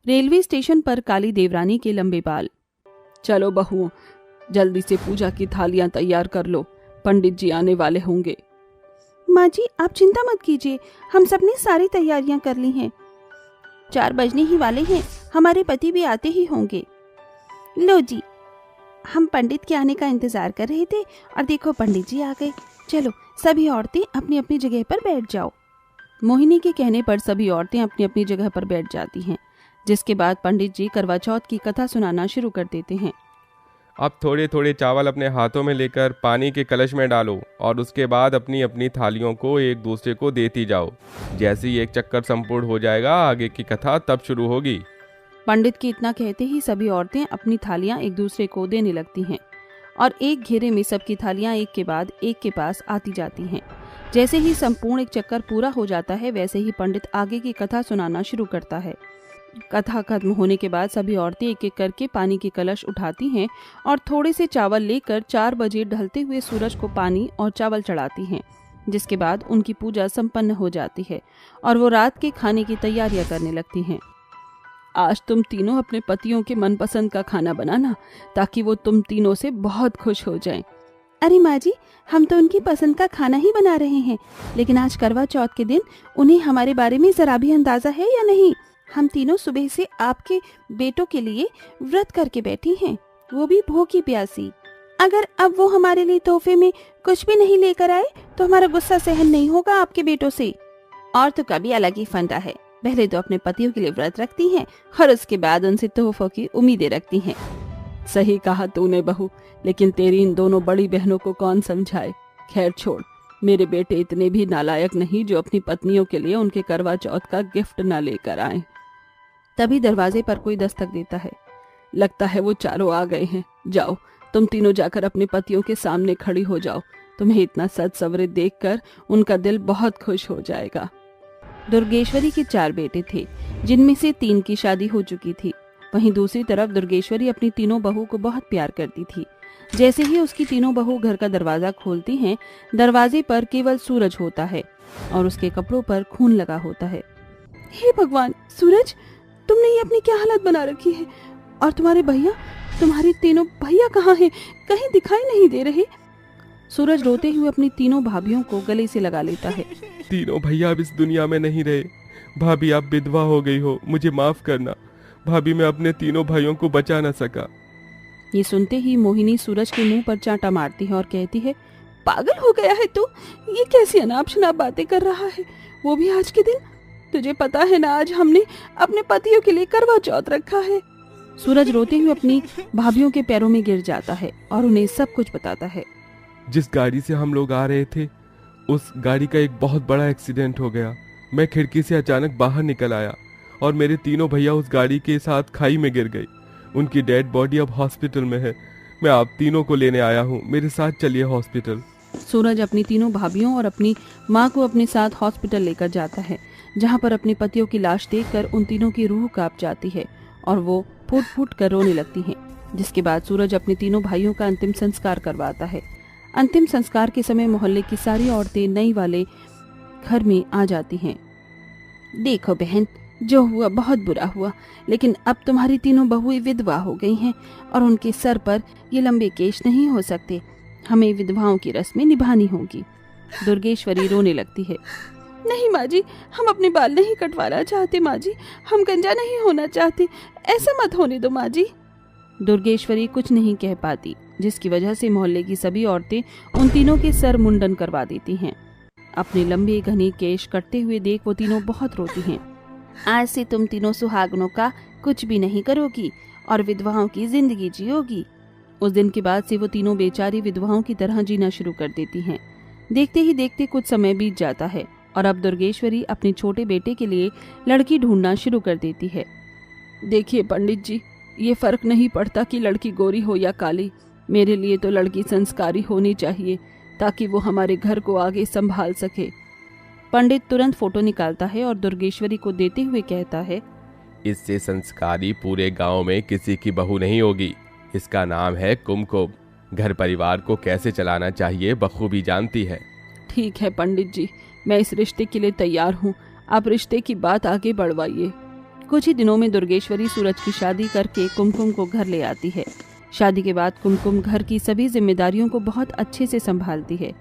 Railway station पर काली देवरानी के लंबे बाल। चलो बहुओं, जल्दी से पूजा की थालियां तैयार कर लो, पंडित जी आने वाले होंगे। माँ जी आप चिंता मत कीजिए, हम सबने सारी तैयारियां कर ली हैं। 4 बजने ही वाले हैं, हमारे पति भी आते ही होंगे। लो जी, हम पंडित के आने का इंतजार कर रहे थे और देखो पंडित जी आ गए। चलो सभी औरतें अपनी अपनी जगह पर बैठ जाओ। मोहिनी के कहने पर सभी औरतें अपनी अपनी जगह पर बैठ जाती हैं, जिसके बाद पंडित जी करवा चौथ की कथा सुनाना शुरू कर देते हैं। अब थोड़े थोड़े चावल अपने हाथों में लेकर पानी के कलश में डालो और उसके बाद अपनी अपनी थालियों को एक दूसरे को देती जाओ। जैसे ही एक चक्कर संपूर्ण हो जाएगा, आगे की कथा तब शुरू होगी। पंडित के इतना कहते ही सभी औरतें अपनी थालियां एक दूसरे को देने लगती हैं और एक घेरे में सबकी थालियां एक के बाद एक के पास आती जाती हैं। जैसे ही संपूर्ण एक चक्कर पूरा हो जाता है, वैसे ही पंडित आगे की कथा सुनाना शुरू करता है। कथा खत्म होने के बाद सभी औरतें एक एक करके पानी के कलश उठाती हैं और थोड़े से चावल लेकर 4 बजे ढलते हुए सूरज को पानी और चावल चढ़ाती हैं, जिसके बाद उनकी पूजा संपन्न हो जाती है और वो रात के खाने की तैयारियां करने लगती हैं। आज तुम तीनों अपने पतियों के मनपसंद का खाना बनाना, ताकि वो तुम तीनों से बहुत खुश हो जाएं। अरे माँ जी, हम तो उनकी पसंद का खाना ही बना रहे हैं, लेकिन आज करवा चौथ के दिन उन्हें हमारे बारे में जरा भी अंदाजा है या नहीं? हम तीनों सुबह से आपके बेटों के लिए व्रत करके बैठी हैं, वो भी भूखी प्यासी। अगर अब वो हमारे लिए तोहफे में कुछ भी नहीं लेकर आए तो हमारा गुस्सा सहन नहीं होगा आपके बेटों से। और तो कभी अलग ही फंडा है, पहले तो अपने पतियों के लिए व्रत रखती हैं और उसके बाद उनसे तोहफों की उम्मीदें रखती हैं। सही कहा तूने बहू, लेकिन तेरी इन दोनों बड़ी बहनों को कौन समझाए। खैर छोड़, मेरे बेटे इतने भी नालायक नहीं जो अपनी पत्नियों के लिए उनके करवा चौथ का गिफ्ट न लेकर आए। तभी दरवाजे पर कोई दस्तक देता है। लगता है वो चारों आ गए हैं। जाओ तुम तीनों जाकर अपने पतियों के सामने खड़ी हो जाओ, तुम्हें इतना सज सवरे देखकर उनका दिल बहुत खुश हो जाएगा। दुर्गेश्वरी के 4 बेटे थे, जिनमें से 3 की शादी हो चुकी थी। वहीं दूसरी तरफ दुर्गेश्वरी अपनी तीनों बहू को बहुत प्यार करती थी। जैसे ही उसकी तीनों बहू घर का दरवाजा खोलती हैं, दरवाजे पर केवल सूरज होता है और उसके कपड़ों पर खून लगा होता है। हे भगवान, सूरज, तुमने ये अपनी क्या हालत बना रखी है? और तुम्हारे भैया, तुम्हारे तीनों भैया कहाँ हैं? कहीं दिखाई नहीं दे रहे। सूरज रोते हुए अपनी तीनों भाभियों को गले से लगा लेता है। तीनों भैया अब इस दुनिया में नहीं रहे। भाभी आप विधवा हो गई हो, मुझे माफ करना। भाभी मैं अपने तीनों भाइयों को बचा न सका। ये सुनते ही मोहिनी सूरज के मुंह पर चांटा मारती है और कहती है, पागल हो गया है तू? ये कैसी अनाप शनाप बातें कर रहा है, वो भी आज के दिन? तुझे पता है ना, आज हमने अपने पतियों के लिए करवा चौथ रखा है। सूरज रोते हुए अपनी भाभियों के पैरों में गिर जाता है और उन्हें सब कुछ बताता है। जिस गाड़ी से हम लोग आ रहे थे, उस गाड़ी का एक बहुत बड़ा एक्सीडेंट हो गया। मैं खिड़की से अचानक बाहर निकल आया और मेरे तीनों भैया उस गाड़ी के साथ खाई में गिर गई। उनकी डेड बॉडी अब हॉस्पिटल में है। मैं आप तीनों को लेने आया हूँ, मेरे साथ चलिए हॉस्पिटल। सूरज अपनी तीनों भाभियों और अपनी माँ को अपने साथ हॉस्पिटल लेकर जाता है, जहाँ पर अपने पतियों की लाश देखकर उन तीनों की रूह कांप जाती है और वो फूट फूट कर रोने लगती हैं। जिसके बाद सूरज अपने तीनों भाइयों का अंतिम संस्कार करवाता है। अंतिम संस्कार के समय मोहल्ले की सारी औरतें नई वाले घर में आ जाती हैं। देखो बहन, जो हुआ बहुत बुरा हुआ, लेकिन अब तुम्हारी तीनों बहुएं विधवा हो गई हैं और उनके सर पर ये लंबे केश नहीं हो सकते। हमें विधवाओं की रस्में निभानी होगी। दुर्गेश्वरी रोने लगती है। नहीं माँ जी, हम अपने बाल नहीं कटवाना चाहते माँ जी, हम गंजा नहीं होना चाहते, ऐसा मत होने दो माँ जी। दुर्गेश्वरी कुछ नहीं कह पाती, जिसकी वजह से मोहल्ले की सभी औरतें उन तीनों के सर मुंडन करवा देती हैं। अपने लंबे घने केश कटते हुए देख वो तीनों बहुत रोती हैं। आज से तुम तीनों सुहागनों का कुछ भी नहीं करोगी और विधवाओं की जिंदगी जियोगी। उस दिन के बाद से वो तीनों बेचारी विधवाओं की तरह जीना शुरू कर देती हैं। देखते ही देखते कुछ समय बीत जाता है और अब दुर्गेश्वरी अपने छोटे बेटे के लिए लड़की ढूंढना शुरू कर देती है। देखिए पंडित जी, ये फर्क नहीं पड़ता कि लड़की गोरी हो या काली, मेरे लिए तो लड़की संस्कारी होनी चाहिए, ताकि वो हमारे घर को आगे संभाल सके। पंडित तुरंत फोटो निकालता है और दुर्गेश्वरी को देते हुए कहता है, इससे संस्कारी पूरे गांव में किसी की बहू नहीं होगी। इसका नाम है कुमकुम। घर परिवार को कैसे चलाना चाहिए बखूबी जानती है। ठीक है पंडित जी, मैं इस रिश्ते के लिए तैयार हूँ। आप रिश्ते की बात आगे बढ़वाइए। कुछ ही दिनों में दुर्गेश्वरी सूरज की शादी करके कुमकुम को घर ले आती है। शादी के बाद कुमकुम घर की सभी जिम्मेदारियों को बहुत अच्छे से संभालती है।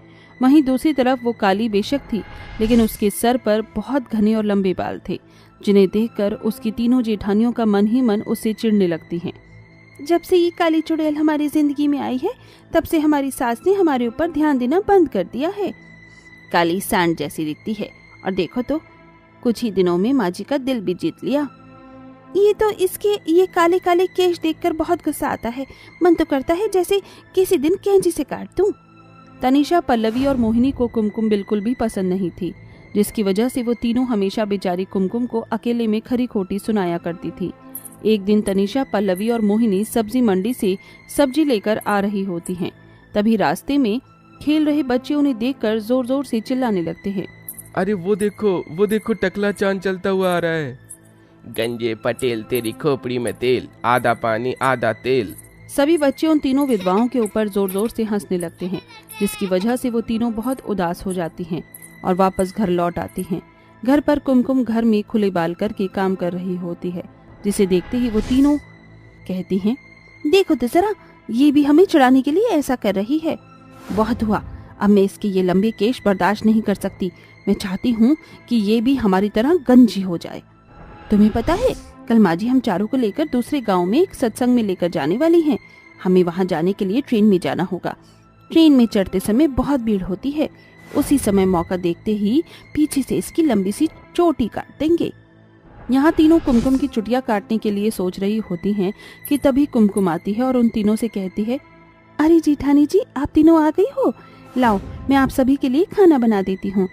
वहीं दूसरी तरफ वो काली बेशक थी, लेकिन उसके सर पर बहुत घने और लंबे बाल थे, जिन्हें देखकर उसकी तीनों जेठानियों का मन ही मन उससे चिढ़ने लगती हैं। जब से ये काली चुड़ैल हमारी जिंदगी में आई है, तब से हमारी सास ने हमारे ऊपर ध्यान देना बंद कर दिया है। काली सांड जैसी दिखती है, और देखो तो कुछ ही दिनों में माँ जी का दिल भी जीत लिया। ये तो इसके ये काले काले केश देखकर बहुत गुस्सा आता है। मन तो करता है जैसे किसी दिन कैंची से काट दूं। तनीषा, पल्लवी और मोहिनी को कुमकुम बिल्कुल भी पसंद नहीं थी, जिसकी वजह से वो तीनों हमेशा बेचारी कुमकुम को अकेले में खरी खोटी सुनाया करती थी। एक दिन तनीषा, पल्लवी और मोहिनी सब्जी मंडी से सब्जी लेकर आ रही होती हैं। तभी रास्ते में खेल रहे बच्चे उन्हें देखकर जोर जोर से चिल्लाने लगते हैं। अरे वो देखो टकला चांद चलता हुआ आ रहा है। गंजे पटेल तेरी खोपड़ी में तेल, आधा पानी आधा तेल। सभी बच्चे उन तीनों विधवाओं के ऊपर जोर जोर से हंसने लगते हैं, जिसकी वजह से वो तीनों बहुत उदास हो जाती हैं और वापस घर लौट आती हैं। घर पर कुमकुम घर में खुले बाल करके काम कर रही होती है, जिसे देखते ही वो तीनों कहती हैं, देखो तो जरा, ये भी हमें चिढ़ाने के लिए ऐसा कर रही है। बहुत हुआ, अब मैं इसके ये लंबे केश बर्दाश्त नहीं कर सकती। मैं चाहती हूँ कि ये भी हमारी तरह गंजी हो जाए। तुम्हें पता है, कल माँ जी हम चारों को लेकर दूसरे गांव में एक सत्संग में लेकर जाने वाली हैं। हमें वहां जाने के लिए ट्रेन में जाना होगा। ट्रेन में चढ़ते समय बहुत भीड़ होती है। उसी समय मौका देखते ही पीछे से इसकी लंबी सी चोटी काट देंगे। यहाँ तीनों कुमकुम की चुटिया काटने के लिए सोच रही होती हैं कि तभी कुमकुम आती है और उन तीनों से कहती है, अरे जेठानी जी, आप तीनों आ गई हो। लाओ, मैं आप सभी के लिए खाना बना देती हूँ।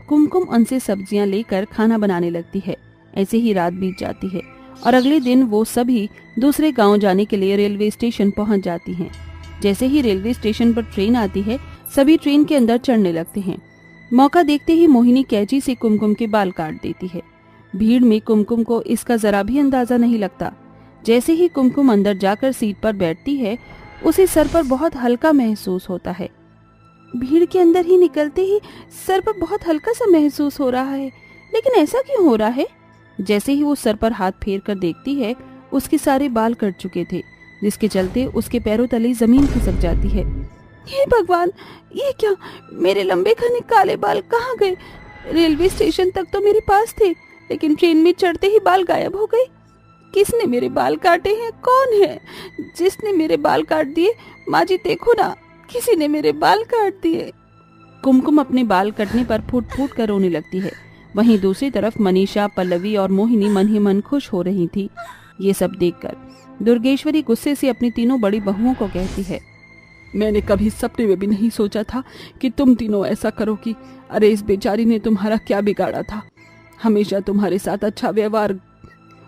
कुमकुम उनसे सब्जियां लेकर खाना बनाने लगती है। ऐसे ही रात बीत जाती है और अगले दिन वो सभी दूसरे गांव जाने के लिए रेलवे स्टेशन पहुंच जाती हैं। जैसे ही रेलवे स्टेशन पर ट्रेन आती है, सभी ट्रेन के अंदर चढ़ने लगते हैं। मौका देखते ही मोहिनी कैंची से कुमकुम के बाल काट देती है। भीड़ में कुमकुम को इसका जरा भी अंदाजा नहीं लगता। जैसे ही कुमकुम अंदर जाकर सीट पर बैठती है, उसे सर पर बहुत हल्का महसूस होता है। भीड़ के अंदर ही निकलते ही सर पर बहुत हल्का सा महसूस हो रहा है, लेकिन ऐसा क्यों हो रहा है? जैसे ही वो सर पर हाथ फेर कर देखती है, उसके सारे बाल कट चुके थे, जिसके चलते उसके पैरों तले जमीन खिसक जाती है। हे भगवान, ये क्या? मेरे लंबे घने काले बाल कहाँ गए? रेलवे स्टेशन तक तो मेरे पास थे, लेकिन ट्रेन में चढ़ते ही बाल गायब हो गए। किसने मेरे बाल काटे हैं? कौन है जिसने मेरे बाल काट दिए? माँ जी देखो ना, किसी ने मेरे बाल काट दिए। कुमकुम अपने बाल कटने पर फूट फूट कर रोने लगती है। वहीं दूसरी तरफ मनीषा, पल्लवी और मोहिनी मन ही मन खुश हो रही थी। ये सब देखकर दुर्गेश्वरी गुस्से से अपनी तीनों बड़ी बहुओं को कहती है, मैंने कभी सपने में भी नहीं सोचा था कि तुम तीनों ऐसा करोगी। अरे इस बेचारी ने तुम्हारा क्या बिगाड़ा था? हमेशा तुम्हारे साथ अच्छा व्यवहार,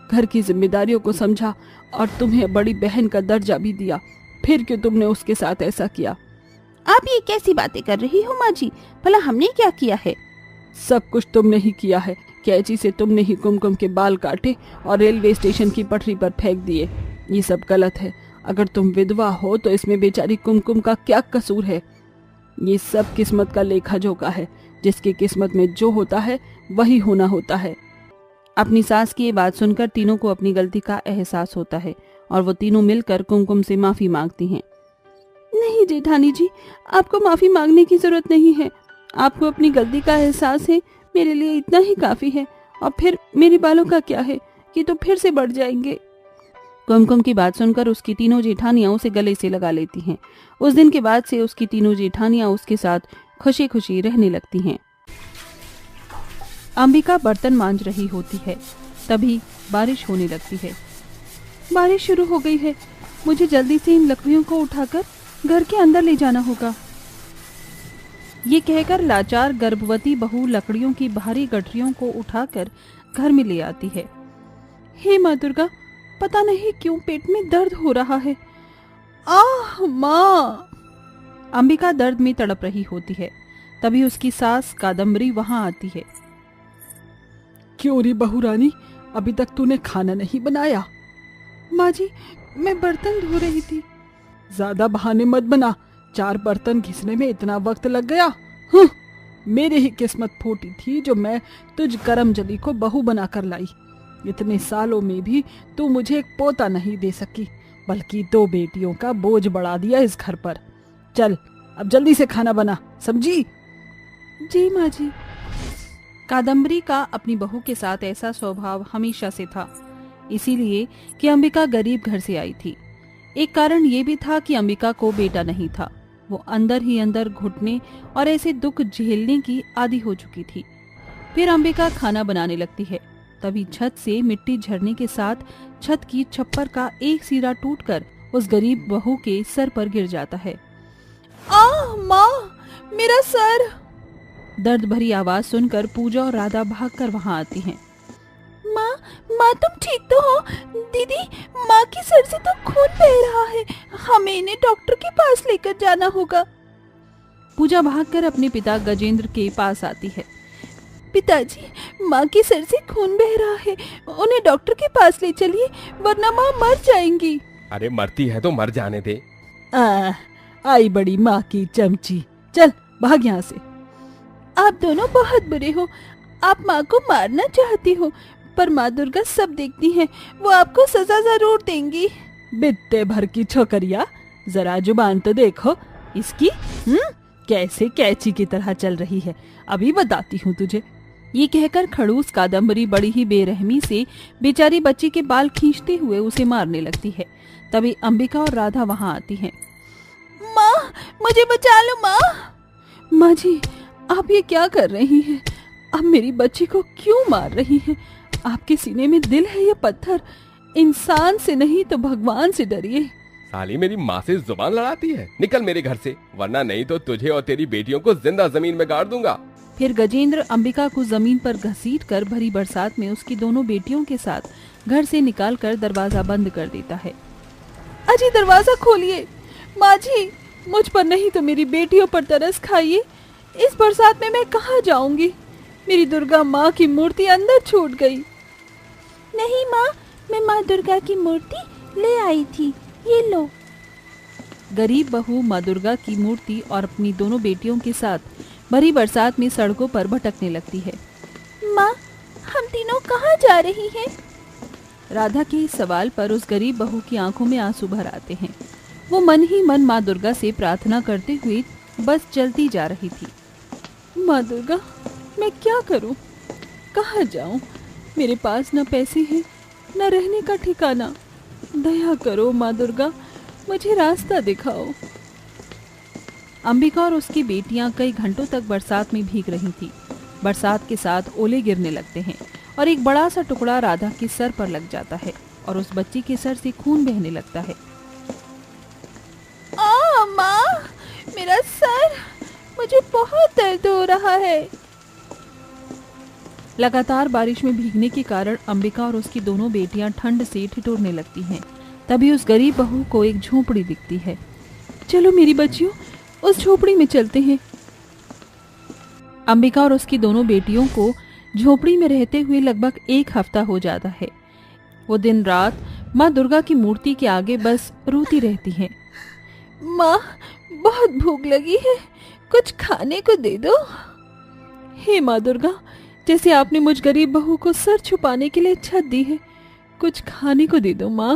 घर की जिम्मेदारियों को समझा और तुम्हें बड़ी बहन का दर्जा भी दिया, फिर क्यों तुमने उसके साथ ऐसा किया? आप ये कैसी बातें कर रही हो माँ जी? भला हमने क्या किया है? सब कुछ तुमने ही किया है। कैंची से तुमने ही कुमकुम के बाल काटे और रेलवे स्टेशन की पटरी पर फेंक दिए। ये सब गलत है। अगर तुम विधवा हो तो इसमें बेचारी कुमकुम का क्या कसूर है? ये सब किस्मत का लेखा जोखा है। जिसकी किस्मत में जो होता है वही होना होता है। अपनी सास की ये बात सुनकर तीनों को अपनी गलती का एहसास होता है और वो तीनों मिलकर कुमकुम से माफी मांगती हैं। नहीं जेठानी जी, आपको माफी मांगने की जरूरत नहीं है। आपको अपनी गलती का एहसास है, मेरे लिए इतना ही काफी है। और फिर मेरे बालों का क्या है? ये तो फिर से बढ़ जाएंगे। कुमकुम की बात सुनकर उसकी तीनों जेठानियां उसे गले से लगा लेती हैं। उस दिन के बाद से उसकी तीनों जेठानियां उसके साथ खुशी खुशी रहने लगती हैं। अंबिका बर्तन मांज रही होती है, तभी बारिश होने लगती है। बारिश शुरू हो गई है। मुझे जल्दी से इन लकड़ियों को उठाकर घर के अंदर ले जाना होगा। ये कहकर लाचार गर्भवती बहू लकड़ियों की भारी गठरियों को उठाकर घर में ले आती है। हे माँ दुर्गा, पता नहीं क्यों पेट में दर्द हो रहा है। आह माँ! अंबिका दर्द में तड़प रही होती है। तभी उसकी सास कादम्बरी वहां आती है। क्यों रे बहू रानी, अभी तक तूने खाना नहीं बनाया? माँ जी, मैं बर्तन धो रही थी। ज्यादा बहाने मत बना। 4 बर्तन घिसने में इतना वक्त लग गया। मेरी ही किस्मत फूटी थी जो मैं तुझ करम जली को बहू बना कर लाई। इतने सालों में भी तू मुझे एक पोता नहीं दे सकी, बल्कि 2 बेटियों का बोझ बढ़ा दिया इस घर पर। चल अब जल्दी से खाना बना, समझी? जी माँ जी। कादम्बरी का अपनी बहू के साथ ऐसा स्वभाव हमेशा से था, इसीलिए कि अंबिका गरीब घर से आई थी। एक कारण ये भी था कि अंबिका को बेटा नहीं था। वो अंदर ही अंदर घुटने और ऐसे दुख झेलने की आदी हो चुकी थी। फिर अंबिका खाना बनाने लगती है, तभी छत से मिट्टी झरने के साथ छत की छप्पर का एक सिरा टूटकर उस गरीब बहू के सर पर गिर जाता है। माँ, मेरा सर! दर्द भरी आवाज सुनकर पूजा और राधा भागकर वहां आती हैं। माँ तुम ठीक तो हो? दीदी, माँ के सर से तो खून बह रहा है, हमें इन्हें डॉक्टर के पास लेकर जाना होगा। पूजा भागकर अपने पिता गजेंद्र के पास आती है। पिताजी, माँ के सर से खून बह रहा है, उन्हें डॉक्टर के पास ले चलिए, वरना माँ मर जाएंगी। अरे मरती है तो मर जाने दे। आई बड़ी माँ की चमची, चल भाग यहाँ से। आप दोनों बहुत बुरे हो, आप माँ को मारना चाहती हो, पर माँ दुर्गा सब देखती हैं, वो आपको सजा जरूर देंगी। बित्ते भर की छोकरिया, जरा जुबान तो देखो इसकी, कैसे कैची की तरह चल रही है, अभी बताती हूँ तुझे। ये कहकर खड़ूस कादम्बरी बड़ी ही बेरहमी से बेचारी बच्ची के बाल खींचते हुए उसे मारने लगती है। तभी अंबिका और राधा वहां आती हैं। माँ, मुझे बचा लो माँ। माँ जी, आप ये क्या कर रही हैं? आप मेरी बच्ची को क्यों मार रही हैं? आपके सीने में दिल है या पत्थर? इंसान से नहीं तो भगवान से डरिए। साली मेरी माँ से जुबान लड़ाती है, निकल मेरे घर से, वरना नहीं तो तुझे और तेरी बेटियों को जिंदा जमीन में गाड़ दूंगा। फिर गजेंद्र अंबिका को जमीन पर घसीटकर भरी बरसात में उसकी दोनों बेटियों के साथ घर से निकालकर दरवाजा बंद कर देता है। अजी दरवाजा खोलिए। माँ जी, मुझ पर नहीं तो मेरी बेटियों पर तरस खाइए। इस बरसात में मैं कहाँ जाऊंगी? मेरी दुर्गा माँ की मूर्ति अंदर छूट गई। नहीं माँ, मैं माँ दुर्गा की मूर्ति ले आई थी, ये लो। गरीब बहू माँ दुर्गा की मूर्ति और अपनी दोनों बेटियों के साथ भरी बरसात में सड़कों पर भटकने लगती है। माँ, हम तीनों कहाँ जा रही हैं? राधा के इस सवाल पर उस गरीब बहू की आंखों में आंसू भर आते हैं। वो मन ही मन माँ दुर्गा से प्रार्थना करते हुए बस चलती जा रही थी। माँ दुर्गा, मैं क्या करूं? कहाँ जाऊं? मेरे पास न पैसे हैं, न रहने का ठिकाना। दया करो माँ दुर्गा, मुझे रास्ता दिखाओ। अंबिका और उसकी बेटियां कई घंटों तक बरसात में भीग रही थी। बरसात के साथ ओले गिरने लगते हैं और एक बड़ा सा टुकड़ा राधा के सर पर लग जाता है और उस बच्ची के सर से खून बहने लगता है। माँ, मेरा सर, मुझे बहुत दर्द हो रहा है। लगातार बारिश में भीगने के कारण अंबिका और उसकी दोनों बेटियां ठंड से ठिठुरने लगती हैं। तभी उस गरीब बहू को एक झोपड़ी दिखती है। चलो मेरी बच्चियों, उस झोपड़ी में चलते हैं। अंबिका और उसकी दोनों बेटियों को झोपड़ी में रहते हुए लगभग 1 हफ्ता हो जाता है। वो दिन रात माँ दुर्गा की मूर्ति के आगे बस रोती रहती हैं। माँ, बहुत भूख लगी है, कुछ खाने को दे दो। हे माँ दुर्गा, जैसे आपने मुझ गरीब बहू को सर छुपाने के लिए छत दी है, कुछ खाने को दे दो माँ।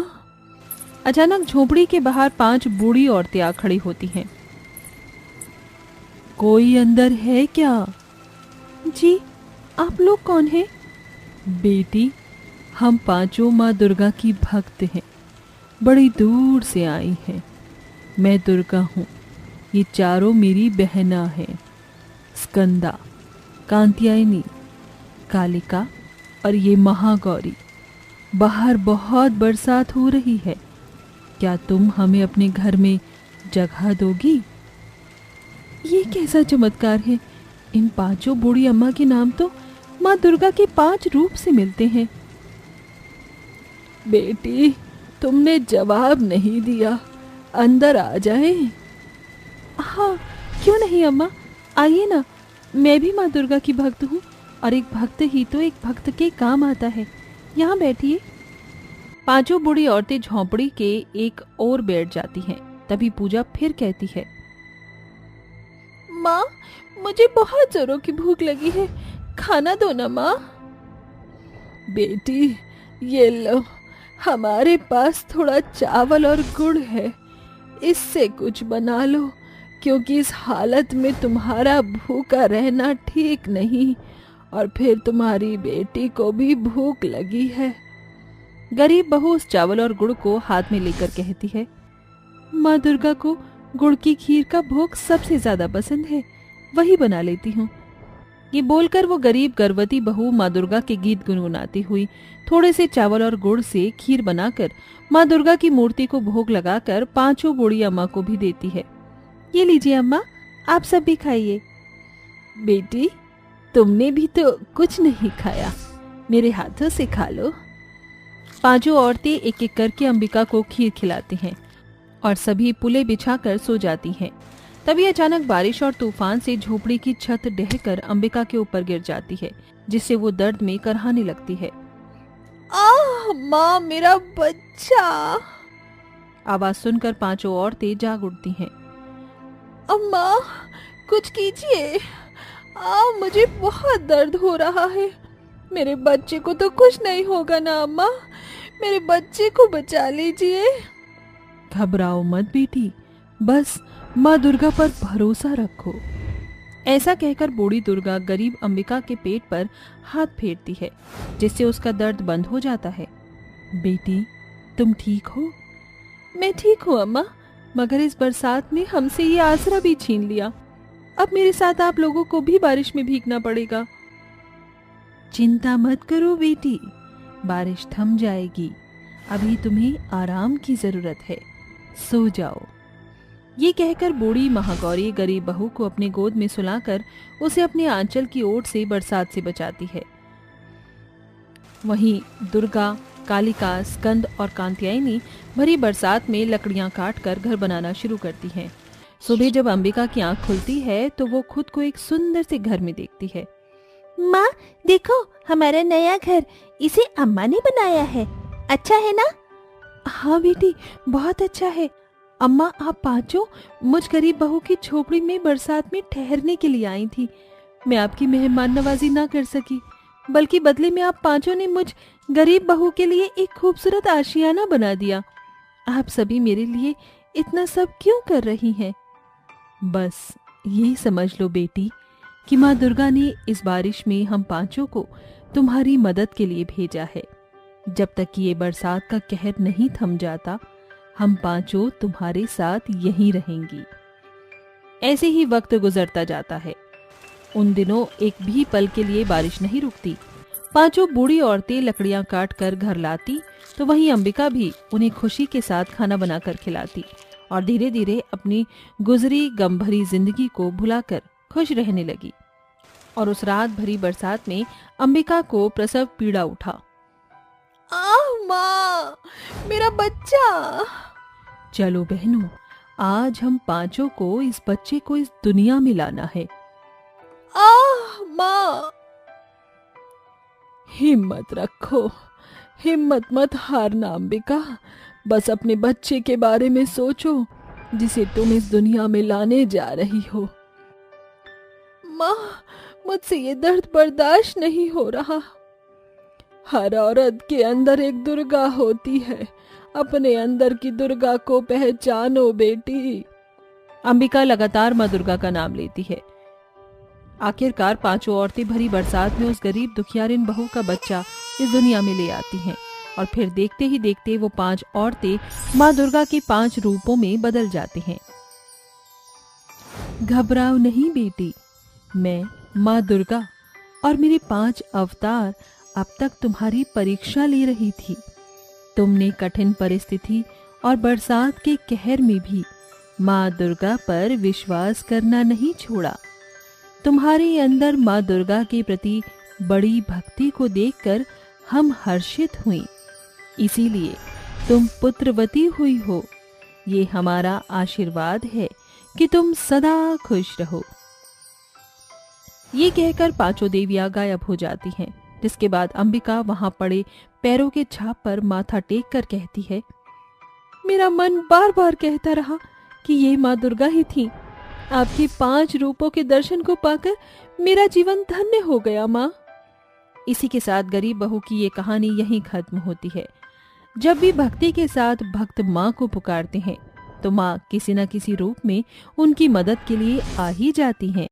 अचानक झोपड़ी के बाहर 5 बूढ़ी औरतें आ खड़ी होती हैं। कोई अंदर है क्या? जी, आप लोग कौन हैं? बेटी, हम 5 माँ दुर्गा की भक्त हैं, बड़ी दूर से आई हैं। मैं दुर्गा हूँ, ये 4 मेरी बहना हैं, स्कंदा, कांत्यायनी, कालिका और ये महागौरी। बाहर बहुत बरसात हो रही है, क्या तुम हमें अपने घर में जगह दोगी? ये कैसा चमत्कार है? इन 5 बूढ़ी अम्मा के नाम तो माँ दुर्गा के 5 रूप से मिलते हैं। बेटी, तुमने जवाब नहीं दिया, अंदर आ जाए। हाँ, क्यों नहीं अम्मा, आइए ना, मैं भी माँ दुर्गा की भक्त हूँ और एक भक्त ही तो एक भक्त के काम आता है। यहाँ बैठिए। 5 बूढ़ी औरतें झोंपड़ी के एक ओर बैठ जाती हैं। तभी पूजा फिर कहती है, माँ, मुझे बहुत जोरों की भूख लगी है, खाना दो ना माँ। बेटी, ये लो, हमारे पास थोड़ा चावल और गुड़ है, इससे कुछ बना लो, क्योंकि इस हालत में तुम्हारा भूखा रहना ठीक नहीं, और फिर तुम्हारी बेटी को भी भूख लगी है। गरीब बहू उस चावल और गुड़ को हाथ में लेकर कहती है, माँ दुर्गा को गुड़ की खीर का भोग सबसे ज्यादा पसंद है, वही बना लेती हूँ। ये बोलकर वो गरीब गर्भवती बहू माँ दुर्गा के गीत गुनगुनाती हुई थोड़े से चावल और गुड़ से खीर बनाकर माँ दुर्गा की मूर्ति को भोग लगाकर पांचों बूढ़ी अम्मा को भी देती है। ये लीजिए अम्मा, आप सब भी खाइए। बेटी, तुमने भी तो कुछ नहीं खाया, मेरे हाथों से खा लो। पांचों औरतें एक एक करके अंबिका को खीर खिलाती हैं और सभी पुले बिछाकर सो जाती हैं। तभी अचानक बारिश और तूफान से झोपड़ी की छत ढहकर अंबिका के ऊपर गिर जाती है, जिससे वो दर्द में करहाने लगती है। आह माँ, मेरा बच्चा! आवाज सुनकर पांचों औरतें जाग उठती हैं। अम्मा, कुछ कीजिए, मुझे बहुत दर्द हो रहा है। मेरे बच्चे को तो कुछ नहीं होगा ना अम्मा, मेरे बच्चे को बचा लीजिए। घबराओ मत बेटी, बस माँ दुर्गा पर भरोसा रखो। ऐसा कहकर बूढ़ी दुर्गा गरीब अंबिका के पेट पर हाथ फेरती है, जिससे उसका दर्द बंद हो जाता है। बेटी, तुम ठीक हो? मैं ठीक हूँ अम्मा, मगर इस बरसात ने हमसे ये आसरा भी छीन लिया। अब मेरे साथ आप लोगों को भी बारिश में भीगना पड़ेगा। चिंता मत करो बेटी, बारिश थम जाएगी। अभी तुम्हें आराम की जरूरत है, सो जाओ। ये कहकर बूढ़ी महागौरी गरीब बहू को अपने गोद में सुलाकर उसे अपने आंचल की ओट से बरसात से बचाती है। वहीं दुर्गा, कालिका, स्कंद और कात्यायनी भरी बरसात में लकड़ियां काटकर घर बनाना शुरू करती हैं। सुबह जब अंबिका की आंख खुलती है तो वो खुद को एक सुंदर से घर में देखती है। माँ देखो, हमारा नया घर, इसे अम्मा ने बनाया है, अच्छा है ना? हाँ बेटी, बहुत अच्छा है। अम्मा, आप पांचों मुझ गरीब बहू की झोपड़ी में बरसात में ठहरने के लिए आई थी। मैं आपकी मेहमान नवाजी ना कर सकी, बल्कि बदले में आप पांचों ने मुझ गरीब बहू के लिए एक खूबसूरत आशियाना बना दिया। आप सभी मेरे लिए इतना सब क्यों कर रही हैं? बस यही समझ लो बेटी कि माँ दुर्गा ने इस बारिश में हम पांचों को तुम्हारी मदद के लिए भेजा है। जब तक कि ये बरसात का कहर नहीं थम जाता, हम पांचों तुम्हारे साथ यहीं रहेंगी। ऐसे ही वक्त गुजरता जाता है। उन दिनों एक भी पल के लिए बारिश नहीं रुकती। पांचों बूढ़ी औरतें लकड़ियां काट कर घर लाती, तो वहीं अंबिका भी उन्हें खुशी के साथ खाना बनाकर खिलाती और धीरे धीरे अपनी गुजरी गमभरी जिंदगी को भुलाकर खुश रहने लगी। और उस रात भरी बरसात में अंबिका को प्रसव पीड़ा उठा। माँ, मेरा बच्चा! चलो बहनों, आज हम पांचों को इस बच्चे को इस दुनिया में लाना है। माँ! हिम्मत रखो, हिम्मत मत हारना अंबिका। बस अपने बच्चे के बारे में सोचो, जिसे तुम इस दुनिया में लाने जा रही हो। माँ, मुझसे ये दर्द बर्दाश्त नहीं हो रहा। हर औरत के अंदर एक दुर्गा होती है, अपने अंदर की दुर्गा को पहचानो बेटी। अंबिका लगातार माँ दुर्गा का नाम लेती है। आखिरकार पांचों औरतें भरी बरसात में उस गरीब दुखियारिन बहू का बच्चा इस दुनिया में ले आती हैं और फिर देखते ही देखते वो 5 औरतें माँ दुर्गा के 5 रूपों में बदल जाती हैं। घबराओ नहीं बेटी, मैं माँ दुर्गा और मेरे 5 अवतार अब तक तुम्हारी परीक्षा ले रही थी। तुमने कठिन परिस्थिति और बरसात के कहर में भी माँ दुर्गा पर विश्वास करना नहीं छोड़ा। तुम्हारे अंदर माँ दुर्गा के प्रति बड़ी भक्ति को देखकर हम हर्षित हुई, इसीलिए तुम पुत्रवती हुई हो। ये हमारा आशीर्वाद है कि तुम सदा खुश रहो। ये कहकर 5 देवियां गायब हो जाती हैं, जिसके बाद अंबिका वहां पड़े पैरों के छाप पर माथा टेक कर कहती है, मेरा मन बार बार कहता रहा कि ये माँ दुर्गा ही थी। आपके 5 रूपों के दर्शन को पाकर मेरा जीवन धन्य हो गया माँ। इसी के साथ गरीब बहू की ये कहानी यहीं खत्म होती है। जब भी भक्ति के साथ भक्त माँ को पुकारते हैं तो माँ किसी न किसी रूप में उनकी मदद के लिए आ ही जाती हैं।